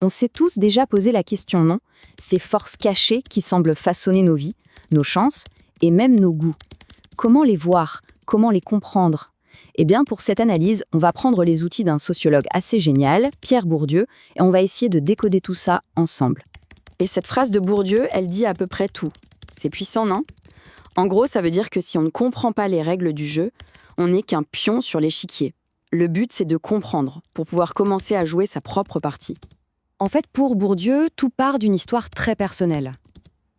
On s'est tous déjà posé la question, non? Ces forces cachées qui semblent façonner nos vies, nos chances et même nos goûts. Comment les voir? Comment les comprendre? Eh bien, pour cette analyse, on va prendre les outils d'un sociologue assez génial, Pierre Bourdieu, et on va essayer de décoder tout ça ensemble. Et cette phrase de Bourdieu, elle dit à peu près tout. C'est puissant, non? En gros, ça veut dire que si on ne comprend pas les règles du jeu, on n'est qu'un pion sur l'échiquier. Le but, c'est de comprendre, pour pouvoir commencer à jouer sa propre partie. En fait, pour Bourdieu, tout part d'une histoire très personnelle.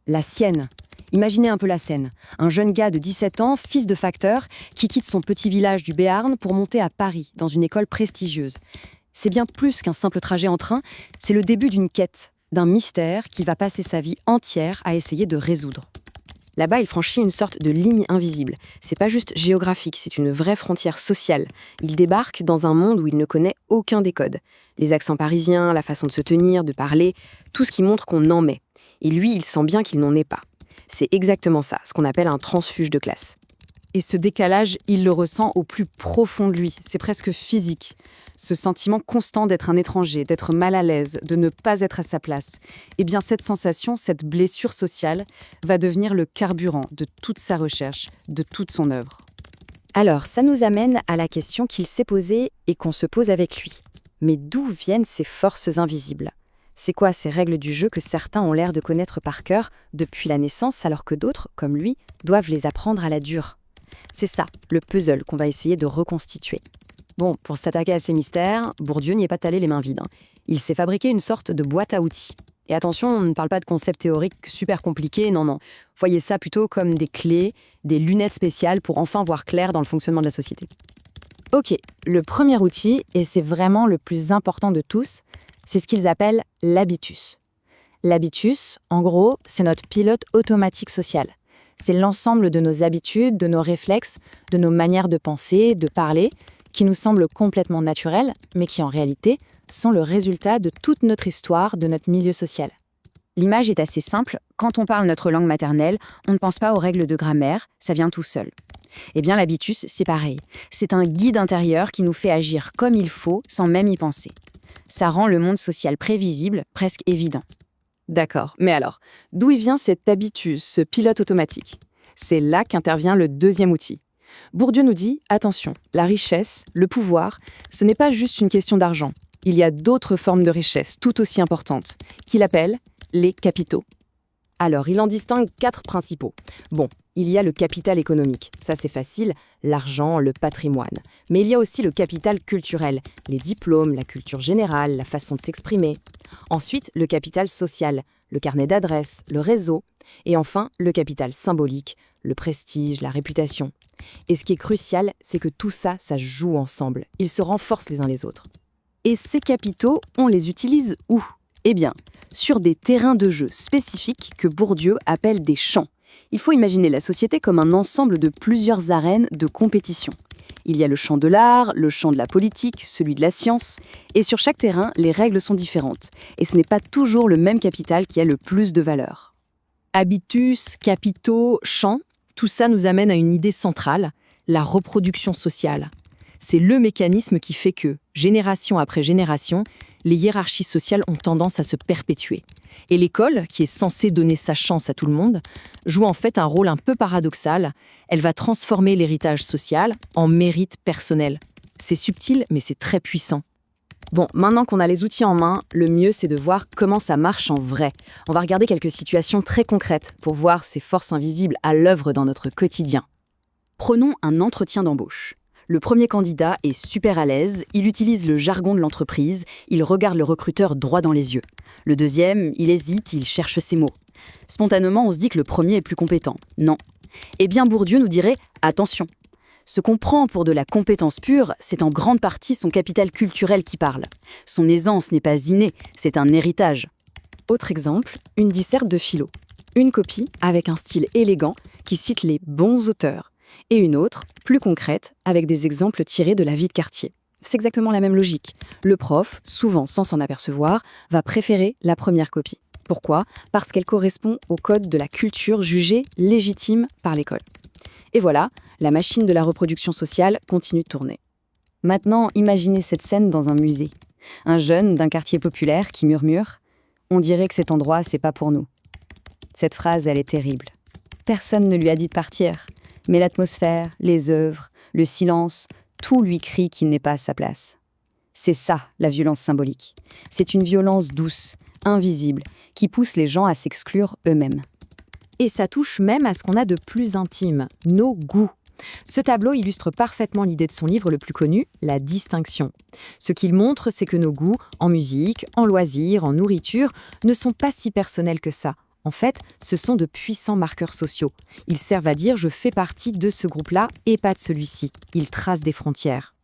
La sienne. Imaginez un peu la scène. Un jeune gars de 17 ans, fils de facteur, qui quitte son petit village du Béarn pour monter à Paris, dans une école prestigieuse. C'est bien plus qu'un simple trajet en train, c'est le début d'une quête, d'un mystère qu'il va passer sa vie entière à essayer de résoudre. Là-bas, il franchit une sorte de ligne invisible. C'est pas juste géographique, c'est une vraie frontière sociale. Il débarque dans un monde où il ne connaît aucun des codes. Les accents parisiens, la façon de se tenir, de parler, tout ce qui montre qu'on en met. Et lui, il sent bien qu'il n'en est pas. C'est exactement ça, ce qu'on appelle un transfuge de classe. Et ce décalage, il le ressent au plus profond de lui. C'est presque physique. Ce sentiment constant d'être un étranger, d'être mal à l'aise, de ne pas être à sa place. Eh bien, cette sensation, cette blessure sociale, va devenir le carburant de toute sa recherche, de toute son œuvre. Alors, ça nous amène à la question qu'il s'est posée et qu'on se pose avec lui. Mais d'où viennent ces forces invisibles ? C'est quoi ces règles du jeu que certains ont l'air de connaître par cœur depuis la naissance, alors que d'autres, comme lui, doivent les apprendre à la dure ? C'est ça, le puzzle qu'on va essayer de reconstituer. Bon, pour s'attaquer à ces mystères, Bourdieu n'y est pas allé les mains vides. Il s'est fabriqué une sorte de boîte à outils. Et attention, on ne parle pas de concepts théoriques super compliqués, non. Voyez ça plutôt comme des clés, des lunettes spéciales pour enfin voir clair dans le fonctionnement de la société. Ok, le premier outil, et c'est vraiment le plus important de tous, c'est ce qu'ils appellent l'habitus. L'habitus, en gros, c'est notre pilote automatique social. C'est l'ensemble de nos habitudes, de nos réflexes, de nos manières de penser, de parler, qui nous semblent complètement naturelles, mais qui en réalité sont le résultat de toute notre histoire, de notre milieu social. L'image est assez simple. Quand on parle notre langue maternelle, on ne pense pas aux règles de grammaire, ça vient tout seul. Eh bien, l'habitus, c'est pareil. C'est un guide intérieur qui nous fait agir comme il faut, sans même y penser. Ça rend le monde social prévisible, presque évident. D'accord, mais alors, d'où il vient cet habitus, ce pilote automatique ? C'est là qu'intervient le deuxième outil. Bourdieu nous dit, attention, la richesse, le pouvoir, ce n'est pas juste une question d'argent. Il y a d'autres formes de richesse, tout aussi importantes, qu'il appelle les capitaux. Alors, il en distingue 4 principaux. Bon, il y a le capital économique, ça c'est facile, l'argent, le patrimoine. Mais il y a aussi le capital culturel, les diplômes, la culture générale, la façon de s'exprimer. Ensuite, le capital social, le carnet d'adresses, le réseau. Et enfin, le capital symbolique, le prestige, la réputation. Et ce qui est crucial, c'est que tout ça, ça joue ensemble. Ils se renforcent les uns les autres. Et ces capitaux, on les utilise où ? Eh bien, sur des terrains de jeu spécifiques que Bourdieu appelle des champs. Il faut imaginer la société comme un ensemble de plusieurs arènes de compétition. Il y a le champ de l'art, le champ de la politique, celui de la science. Et sur chaque terrain, les règles sont différentes. Et ce n'est pas toujours le même capital qui a le plus de valeur. Habitus, capitaux, champs, tout ça nous amène à une idée centrale, la reproduction sociale. C'est le mécanisme qui fait que, génération après génération, les hiérarchies sociales ont tendance à se perpétuer. Et l'école, qui est censée donner sa chance à tout le monde, joue en fait un rôle un peu paradoxal. Elle va transformer l'héritage social en mérite personnel. C'est subtil, mais c'est très puissant. Bon, maintenant qu'on a les outils en main, le mieux c'est de voir comment ça marche en vrai. On va regarder quelques situations très concrètes pour voir ces forces invisibles à l'œuvre dans notre quotidien. Prenons un entretien d'embauche. Le premier candidat est super à l'aise, il utilise le jargon de l'entreprise, il regarde le recruteur droit dans les yeux. Le deuxième, il hésite, il cherche ses mots. Spontanément, on se dit que le premier est plus compétent. Non. Eh bien, Bourdieu nous dirait « attention ». Ce qu'on prend pour de la compétence pure, c'est en grande partie son capital culturel qui parle. Son aisance n'est pas innée, c'est un héritage. Autre exemple, une disserte de philo. Une copie avec un style élégant qui cite les bons auteurs. Et une autre, plus concrète, avec des exemples tirés de la vie de quartier. C'est exactement la même logique. Le prof, souvent sans s'en apercevoir, va préférer la première copie. Pourquoi ? Parce qu'elle correspond au code de la culture jugée légitime par l'école. Et voilà, la machine de la reproduction sociale continue de tourner. Maintenant, imaginez cette scène dans un musée. Un jeune d'un quartier populaire qui murmure « On dirait que cet endroit, c'est pas pour nous ». Cette phrase, elle est terrible. Personne ne lui a dit de partir, mais l'atmosphère, les œuvres, le silence, tout lui crie qu'il n'est pas à sa place. C'est ça, la violence symbolique. C'est une violence douce, invisible, qui pousse les gens à s'exclure eux-mêmes. Et ça touche même à ce qu'on a de plus intime, nos goûts. Ce tableau illustre parfaitement l'idée de son livre le plus connu, La Distinction. Ce qu'il montre, c'est que nos goûts, en musique, en loisirs, en nourriture, ne sont pas si personnels que ça. En fait, ce sont de puissants marqueurs sociaux. Ils servent à dire « je fais partie de ce groupe-là et pas de celui-ci ». Ils tracent des frontières.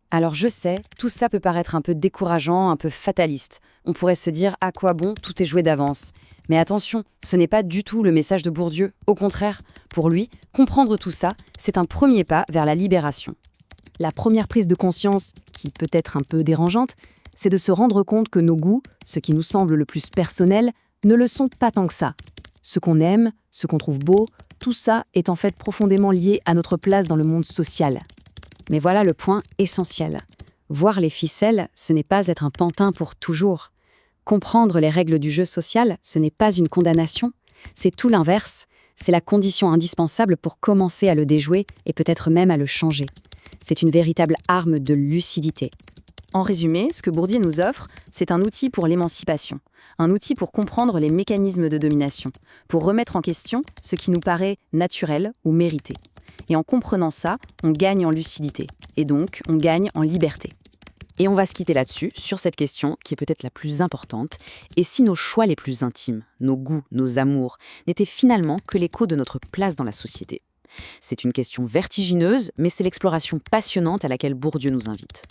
Alors je sais, tout ça peut paraître un peu décourageant, un peu fataliste. On pourrait se dire à quoi bon, tout est joué d'avance. Mais attention, ce n'est pas du tout le message de Bourdieu. Au contraire, pour lui, comprendre tout ça, c'est un premier pas vers la libération. La première prise de conscience, qui peut être un peu dérangeante, c'est de se rendre compte que nos goûts, ce qui nous semble le plus personnel, ne le sont pas tant que ça. Ce qu'on aime, ce qu'on trouve beau, tout ça est en fait profondément lié à notre place dans le monde social. Mais voilà le point essentiel. Voir les ficelles, ce n'est pas être un pantin pour toujours. Comprendre les règles du jeu social, ce n'est pas une condamnation. C'est tout l'inverse. C'est la condition indispensable pour commencer à le déjouer et peut-être même à le changer. C'est une véritable arme de lucidité. En résumé, ce que Bourdieu nous offre, c'est un outil pour l'émancipation, un outil pour comprendre les mécanismes de domination, pour remettre en question ce qui nous paraît naturel ou mérité. Et en comprenant ça, on gagne en lucidité, et donc on gagne en liberté. Et on va se quitter là-dessus, sur cette question qui est peut-être la plus importante. Et si nos choix les plus intimes, nos goûts, nos amours, n'étaient finalement que l'écho de notre place dans la société? C'est une question vertigineuse, mais c'est l'exploration passionnante à laquelle Bourdieu nous invite.